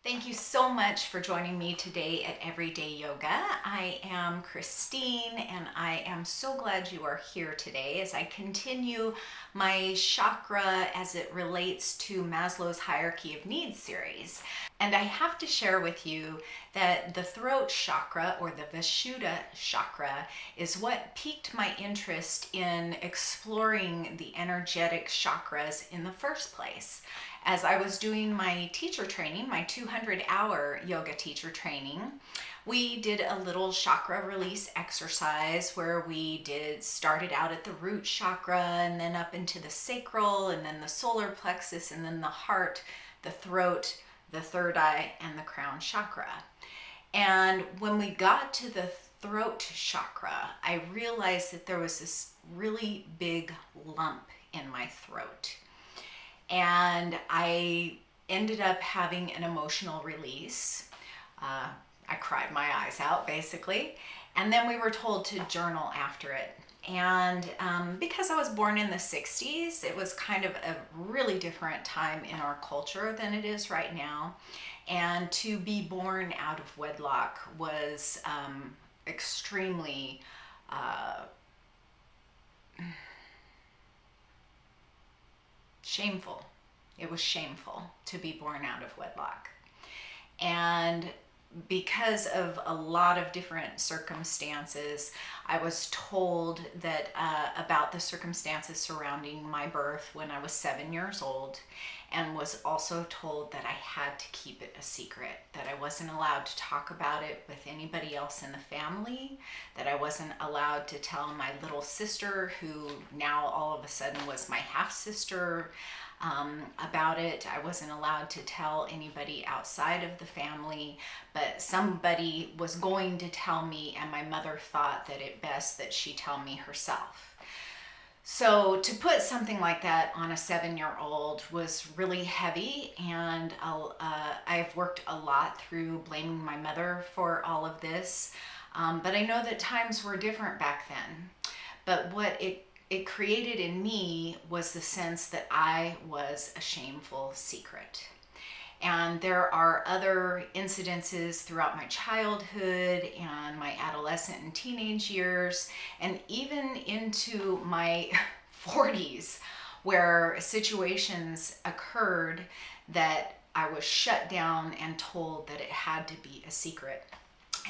Thank you so much for joining me today at Everyday Yoga. I am Christine and I am so glad you are here today as I continue my chakra as it relates to Maslow's Hierarchy of Needs series. And I have to share with you that the throat chakra, or the Vishuddha chakra, is what piqued my interest in exploring the energetic chakras in the first place. As I was doing my teacher training, my 200-hour yoga teacher training, we did a little chakra release exercise where we started out at the root chakra and then up into the sacral and then the solar plexus and then the heart, the throat, the third eye, and the crown chakra. And when we got to the throat chakra, I realized that there was this really big lump in my throat. And I ended up having an emotional release. I cried my eyes out, basically. And then we were told to journal after it. And because I was born in the 60s, it was kind of a really different time in our culture than it is right now. And to be born out of wedlock was extremely shameful. It was shameful to be born out of wedlock. And because of a lot of different circumstances, I was told that about the circumstances surrounding my birth when I was 7 years old, and was also told that I had to keep it a secret, that I wasn't allowed to talk about it with anybody else in the family, that I wasn't allowed to tell my little sister, who now all of a sudden was my half-sister, about it. I wasn't allowed to tell anybody outside of the family, but somebody was going to tell me, and my mother thought that it best that she tell me herself. So to put something like that on a 7-year-old was really heavy, and I've worked a lot through blaming my mother for all of this, but I know that times were different back then. But what it created in me was the sense that I was a shameful secret. And there are other incidences throughout my childhood and my adolescent and teenage years, and even into my 40s, where situations occurred that I was shut down and told that it had to be a secret.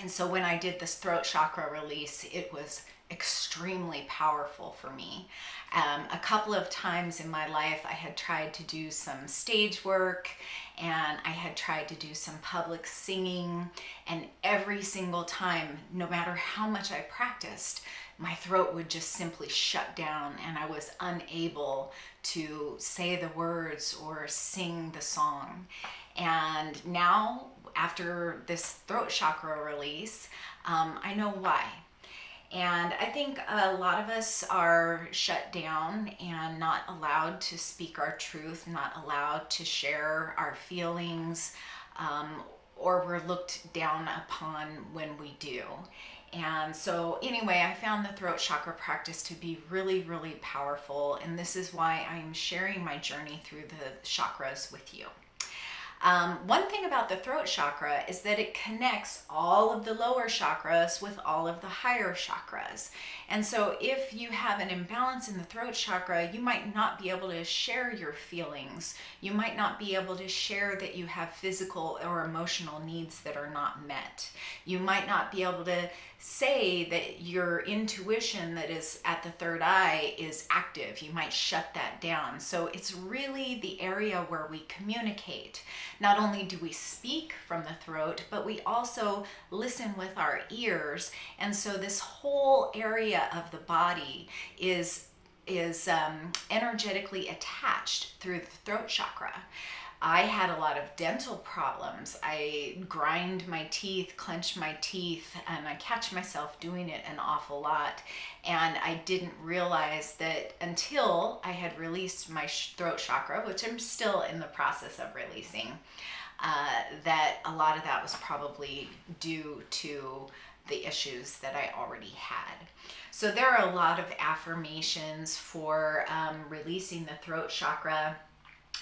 And so when I did this throat chakra release, it was extremely powerful for me. A couple of times in my life, I had tried to do some stage work, and I had tried to do some public singing, and every single time, no matter how much I practiced, my throat would just simply shut down, and I was unable to say the words or sing the song. And now, after this throat chakra release, I know why. And I think a lot of us are shut down and not allowed to speak our truth, not allowed to share our feelings, or we're looked down upon when we do. And so anyway, I found the throat chakra practice to be really, really powerful. And this is why I'm sharing my journey through the chakras with you. One thing about the throat chakra is that it connects all of the lower chakras with all of the higher chakras. And so if you have an imbalance in the throat chakra, you might not be able to share your feelings. You might not be able to share that you have physical or emotional needs that are not met. You might not be able to say that your intuition that is at the third eye is active. You might shut that down. So it's really the area where we communicate. Not only do we speak from the throat, but we also listen with our ears. And so this whole area of the body is energetically attached through the throat chakra. I had a lot of dental problems. I grind my teeth, clench my teeth, and I catch myself doing it an awful lot. And I didn't realize that until I had released my throat chakra, which I'm still in the process of releasing, that a lot of that was probably due to the issues that I already had. So there are a lot of affirmations for releasing the throat chakra.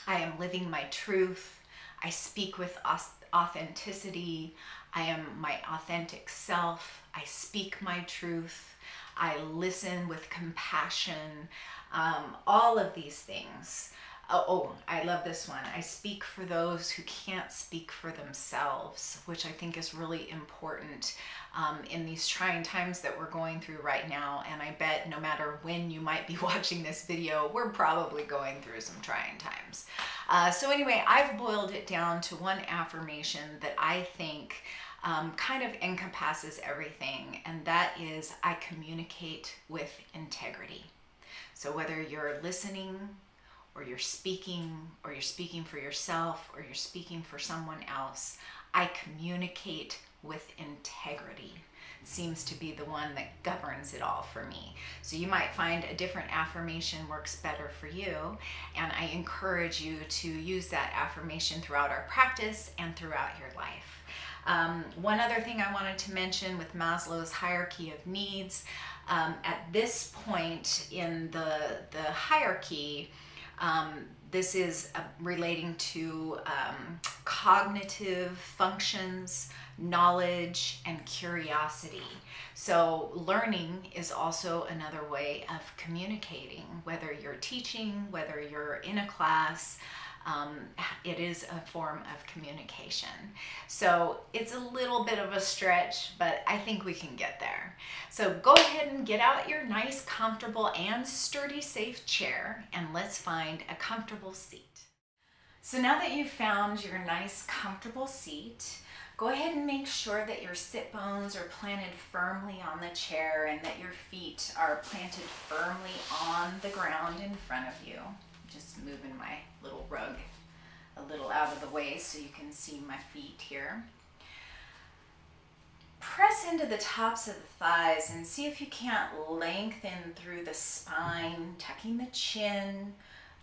I am living my truth. I speak with authenticity. I am my authentic self. I speak my truth. I listen with compassion. All of these things. Oh, I love this one. I speak for those who can't speak for themselves, which I think is really important in these trying times that we're going through right now. And I bet no matter when you might be watching this video, we're probably going through some trying times. So anyway, I've boiled it down to one affirmation that I think kind of encompasses everything, and that is, I communicate with integrity. So whether you're listening, or you're speaking for yourself, or you're speaking for someone else, I communicate with integrity. Seems to be the one that governs it all for me. So you might find a different affirmation works better for you, and I encourage you to use that affirmation throughout our practice and throughout your life. One other thing I wanted to mention with Maslow's hierarchy of needs, at this point in the hierarchy, this is relating to cognitive functions, knowledge, and curiosity. So learning is also another way of communicating, whether you're teaching, whether you're in a class. It is a form of communication. So it's a little bit of a stretch, but I think we can get there. So go ahead and get out your nice, comfortable, and sturdy, safe chair, and let's find a comfortable seat. So now that you've found your nice, comfortable seat, go ahead and make sure that your sit bones are planted firmly on the chair and that your feet are planted firmly on the ground in front of you. Just moving my little rug a little out of the way so you can see my feet here. Press into the tops of the thighs and see if you can't lengthen through the spine, tucking the chin,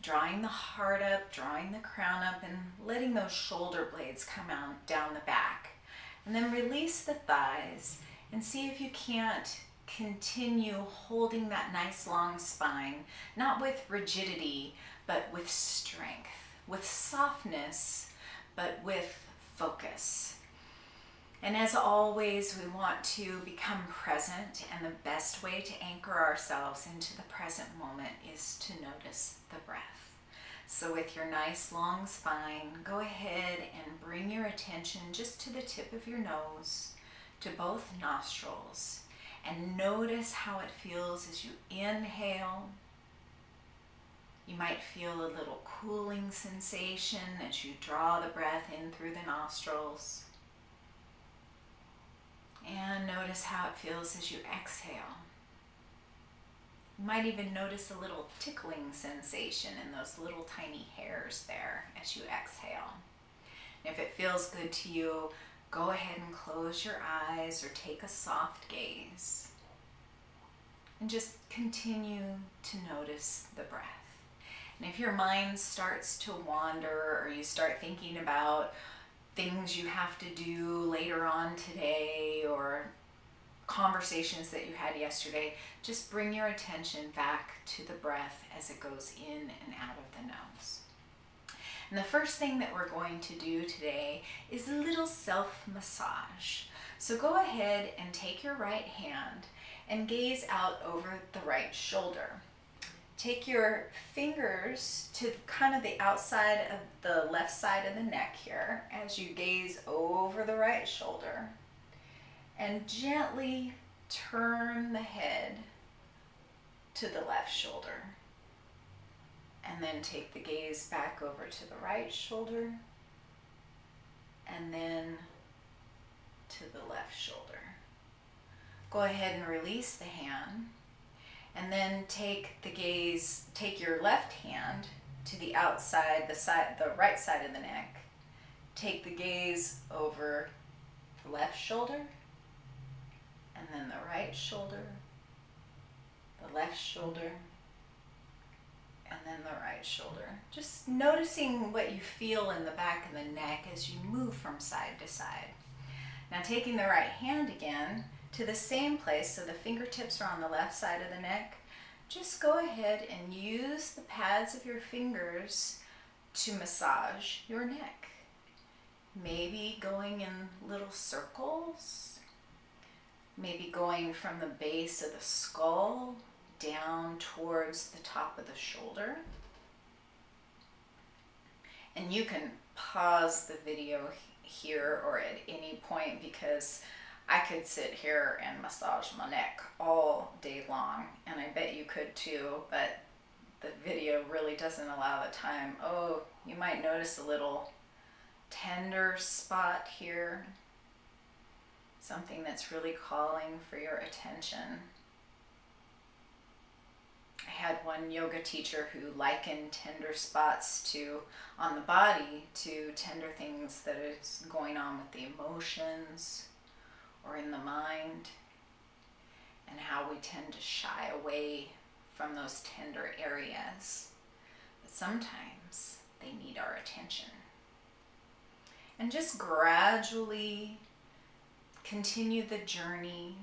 drawing the heart up, drawing the crown up, and letting those shoulder blades come out down the back. And then release the thighs and see if you can't continue holding that nice long spine, not with rigidity, but with strength, with softness, but with focus. And as always, we want to become present, and the best way to anchor ourselves into the present moment is to notice the breath. So with your nice long spine, go ahead and bring your attention just to the tip of your nose, to both nostrils, and notice how it feels as you inhale. You might feel a little cooling sensation as you draw the breath in through the nostrils. And notice how it feels as you exhale. You might even notice a little tickling sensation in those little tiny hairs there as you exhale. And if it feels good to you, go ahead and close your eyes or take a soft gaze. And just continue to notice the breath. And if your mind starts to wander, or you start thinking about things you have to do later on today, or conversations that you had yesterday, just bring your attention back to the breath as it goes in and out of the nose. And the first thing that we're going to do today is a little self-massage. So go ahead and take your right hand and gaze out over the right shoulder. Take your fingers to kind of the outside of the left side of the neck here as you gaze over the right shoulder, and gently turn the head to the left shoulder. And then take the gaze back over to the right shoulder, and then to the left shoulder. Go ahead and release the hand. And then take your left hand to the outside, the right side of the neck. Take the gaze over the left shoulder, and then the right shoulder, the left shoulder, and then the right shoulder. Just noticing what you feel in the back of the neck as you move from side to side. Now taking the right hand again to the same place, so the fingertips are on the left side of the neck, just go ahead and use the pads of your fingers to massage your neck. maybe going in little circles, maybe going from the base of the skull down towards the top of the shoulder. And you can pause the video here or at any point, because I could sit here and massage my neck all day long, and I bet you could too, but the video really doesn't allow the time. Oh, you might notice a little tender spot here, something that's really calling for your attention. I had one yoga teacher who likened tender spots on the body to tender things that is going on with the emotions or in the mind, and how we tend to shy away from those tender areas. But sometimes they need our attention. And just gradually continue the journey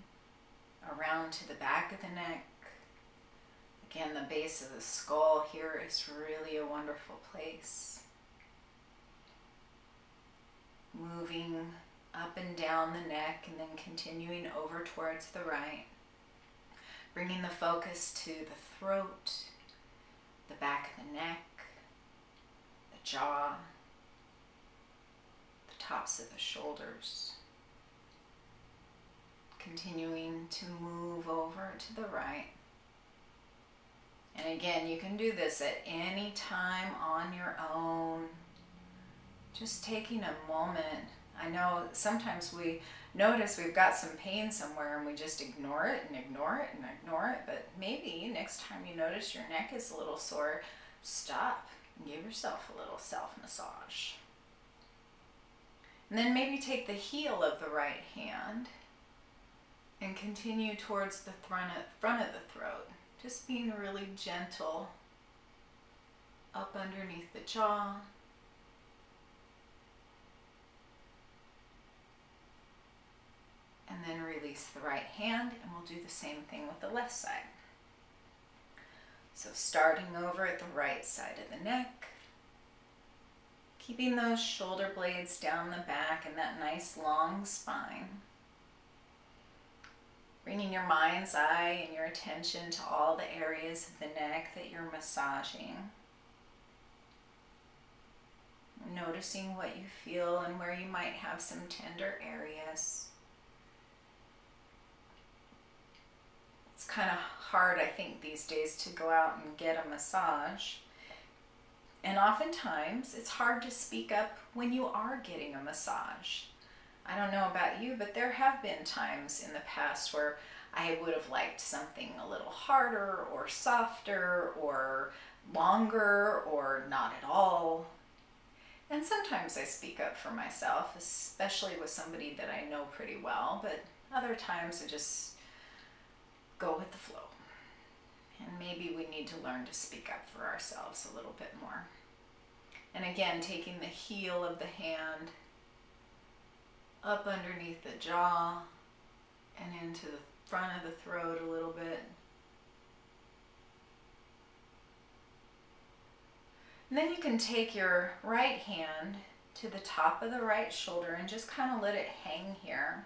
around to the back of the neck. Again, the base of the skull here is really a wonderful place. Moving up and down the neck, and then continuing over towards the right. Bringing the focus to the throat, the back of the neck, the jaw, the tops of the shoulders. Continuing to move over to the right. And again, you can do this at any time on your own. Just taking a moment. I know sometimes we notice we've got some pain somewhere and we just ignore it and ignore it and ignore it. But maybe next time you notice your neck is a little sore, stop and give yourself a little self-massage. And then maybe take the heel of the right hand and continue towards the front of the throat. Just being really gentle up underneath the jaw. And then release the right hand, and we'll do the same thing with the left side. So starting over at the right side of the neck, keeping those shoulder blades down the back and that nice long spine. Bringing your mind's eye and your attention to all the areas of the neck that you're massaging. Noticing what you feel and where you might have some tender areas. It's kind of hard, I think, these days to go out and get a massage. And oftentimes it's hard to speak up when you are getting a massage. I don't know about you, but there have been times in the past where I would have liked something a little harder or softer or longer or not at all. And sometimes I speak up for myself, especially with somebody that I know pretty well, but other times I just go with the flow. And maybe we need to learn to speak up for ourselves a little bit more. And again, taking the heel of the hand up underneath the jaw and into the front of the throat a little bit. And then you can take your right hand to the top of the right shoulder and just kind of let it hang here.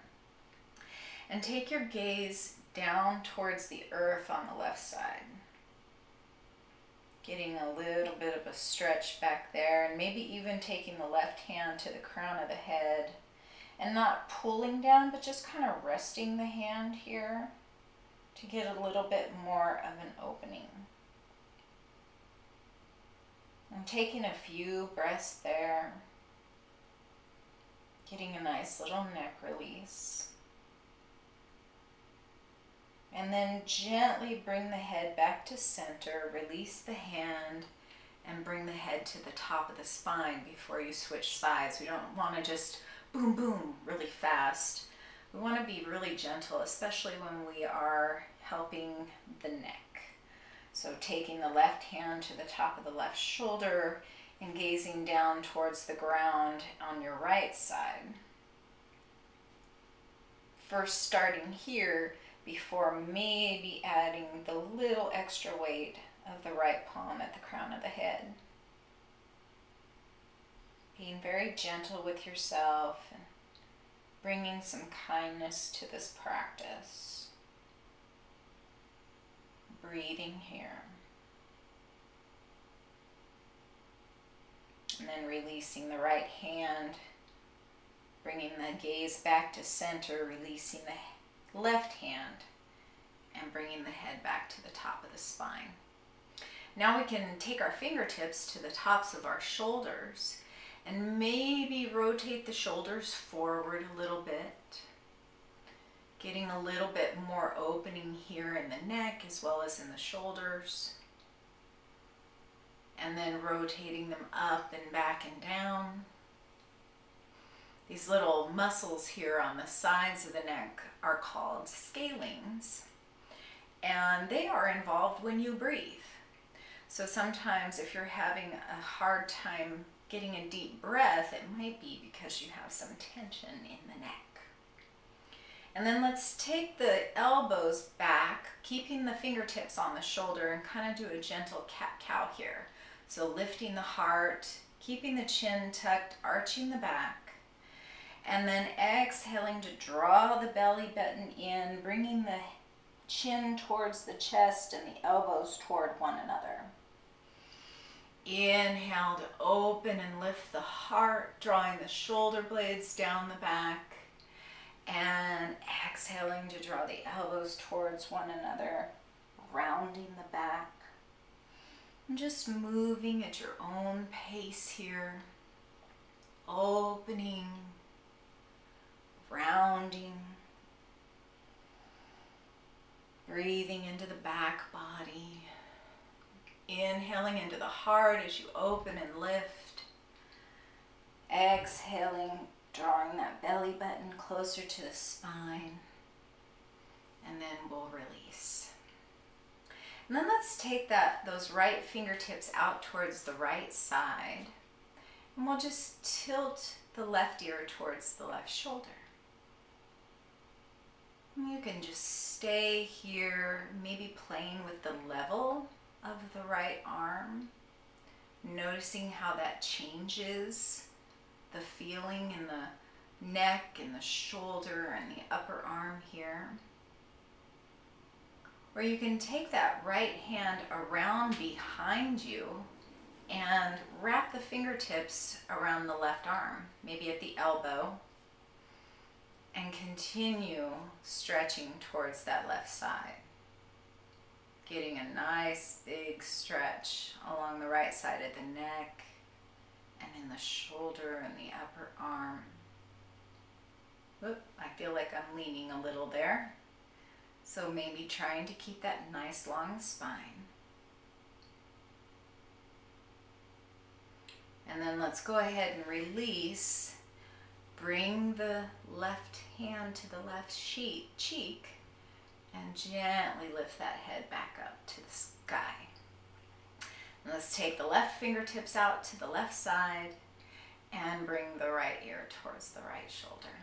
And take your gaze down towards the earth on the left side. Getting a little bit of a stretch back there, and maybe even taking the left hand to the crown of the head and not pulling down, but just kind of resting the hand here to get a little bit more of an opening. And taking a few breaths there, getting a nice little neck release. And then gently bring the head back to center, release the hand, and bring the head to the top of the spine before you switch sides. We don't want to just boom, boom, really fast. We want to be really gentle, especially when we are helping the neck. So taking the left hand to the top of the left shoulder and gazing down towards the ground on your right side. First starting here, before maybe adding the little extra weight of the right palm at the crown of the head. Being very gentle with yourself and bringing some kindness to this practice. Breathing here. And then releasing the right hand, bringing the gaze back to center, releasing the left hand, and bringing the head back to the top of the spine. Now we can take our fingertips to the tops of our shoulders and maybe rotate the shoulders forward a little bit, getting a little bit more opening here in the neck as well as in the shoulders. And then rotating them up and back and down. These little muscles here on the sides of the neck are called scalings, and they are involved when you breathe. So sometimes if you're having a hard time getting a deep breath, it might be because you have some tension in the neck. And then let's take the elbows back, keeping the fingertips on the shoulder, and kind of do a gentle cat-cow here. So lifting the heart, keeping the chin tucked, arching the back, and then exhaling to draw the belly button in, bringing the chin towards the chest and the elbows toward one another. Inhale to open and lift the heart, drawing the shoulder blades down the back, and exhaling to draw the elbows towards one another, rounding the back. And just moving at your own pace here, opening, rounding, breathing into the back body, inhaling into the heart as you open and lift, exhaling, drawing that belly button closer to the spine, and then we'll release. And then let's take those right fingertips out towards the right side, and we'll just tilt the left ear towards the left shoulder. And you can just stay here, maybe playing with the level of the right arm, noticing how that changes the feeling in the neck and the shoulder and the upper arm here. Or you can take that right hand around behind you and wrap the fingertips around the left arm, maybe at the elbow, and continue stretching towards that left side. Getting a nice big stretch along the right side of the neck and in the shoulder and the upper arm. Oop, I feel like I'm leaning a little there. So maybe trying to keep that nice long spine. And then let's go ahead and release. Bring the left hand to the left cheek and gently lift that head back up to the sky. And let's take the left fingertips out to the left side and bring the right ear towards the right shoulder.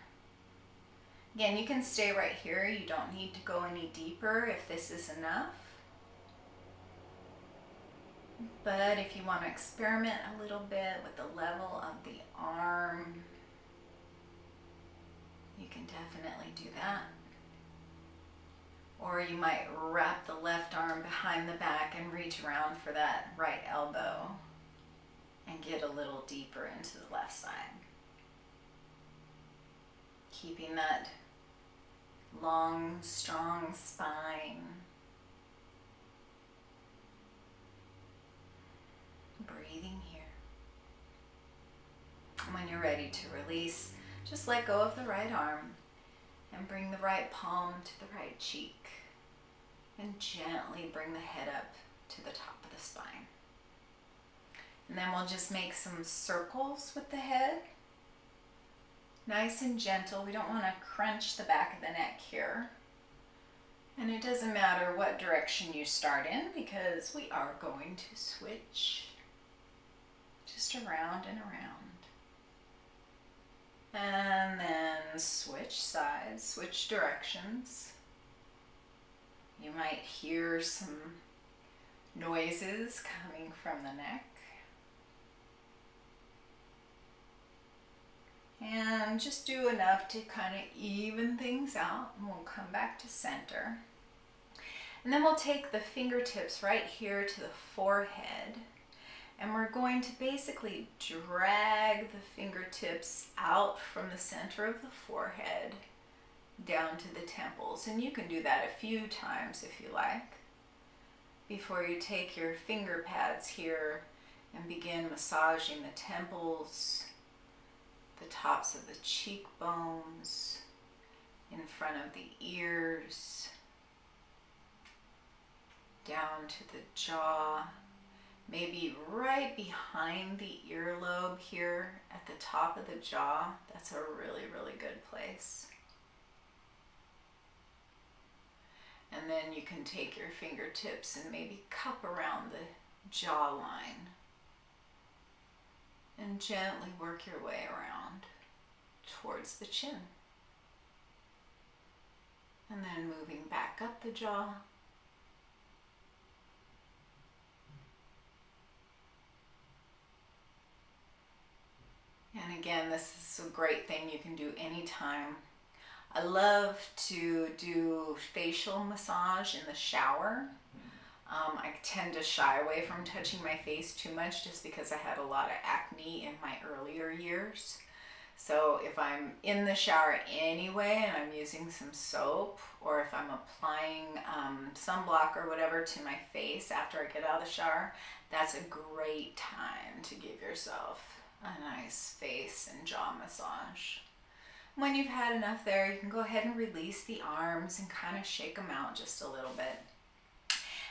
Again, you can stay right here. You don't need to go any deeper if this is enough. But if you want to experiment a little bit with the level of the arm, you can definitely do that. Or you might wrap the left arm behind the back and reach around for that right elbow and get a little deeper into the left side. Keeping that long, strong spine. Breathing here. And when you're ready to release, just let go of the right arm and bring the right palm to the right cheek. And gently bring the head up to the top of the spine. And then we'll just make some circles with the head. Nice and gentle. We don't want to crunch the back of the neck here. And it doesn't matter what direction you start in because we are going to switch just around and around. And then switch sides, switch directions. You might hear some noises coming from the neck. And just do enough to kind of even things out. And we'll come back to center. And then we'll take the fingertips right here to the forehead. And we're going to basically drag the fingertips out from the center of the forehead down to the temples. And you can do that a few times if you like, before you take your finger pads here and begin massaging the temples, the tops of the cheekbones, in front of the ears, down to the jaw, maybe right behind the earlobe here at the top of the jaw. That's a really, really good place. And then you can take your fingertips and maybe cup around the jawline and gently work your way around towards the chin. And then moving back up the jaw. And again, this is a great thing you can do anytime. I love to do facial massage in the shower. I tend to shy away from touching my face too much just because I had a lot of acne in my earlier years. So if I'm in the shower anyway and I'm using some soap, or if I'm applying sunblock or whatever to my face after I get out of the shower, that's a great time to give yourself a nice face and jaw massage. When you've had enough there, you can go ahead and release the arms and kind of shake them out just a little bit.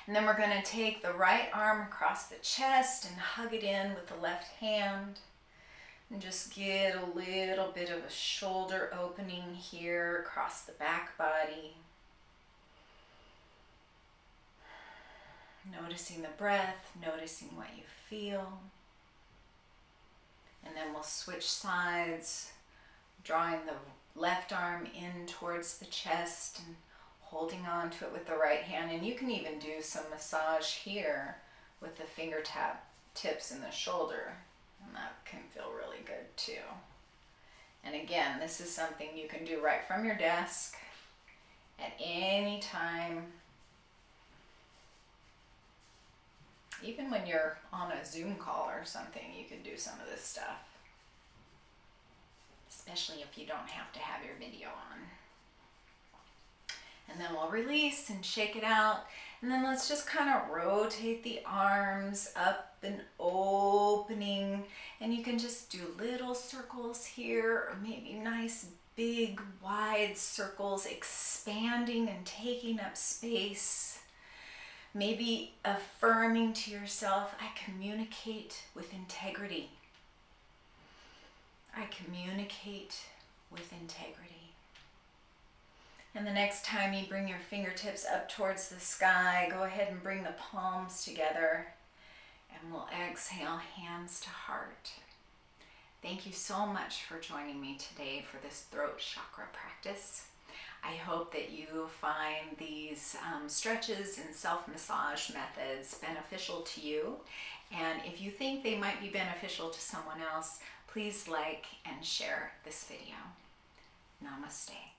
And then we're going to take the right arm across the chest and hug it in with the left hand. And just get a little bit of a shoulder opening here across the back body. Noticing the breath, noticing what you feel. And then we'll switch sides, drawing the left arm in towards the chest and holding on to it with the right hand. And you can even do some massage here with the fingertip tips in the shoulder. And that can feel really good too. And again, this is something you can do right from your desk at any time. Even when you're on a Zoom call or something, you can do some of this stuff. Especially if you don't have to have your video on. And then we'll release and shake it out. And then let's just kind of rotate the arms up and opening. And you can just do little circles here, or maybe nice big wide circles, expanding and taking up space. Maybe affirming to yourself, I communicate with integrity. I communicate with integrity. And the next time you bring your fingertips up towards the sky, go ahead and bring the palms together, and we'll exhale, hands to heart. Thank you so much for joining me today for this throat chakra practice. I hope that you find these stretches and self-massage methods beneficial to you. And if you think they might be beneficial to someone else, please like and share this video. Namaste.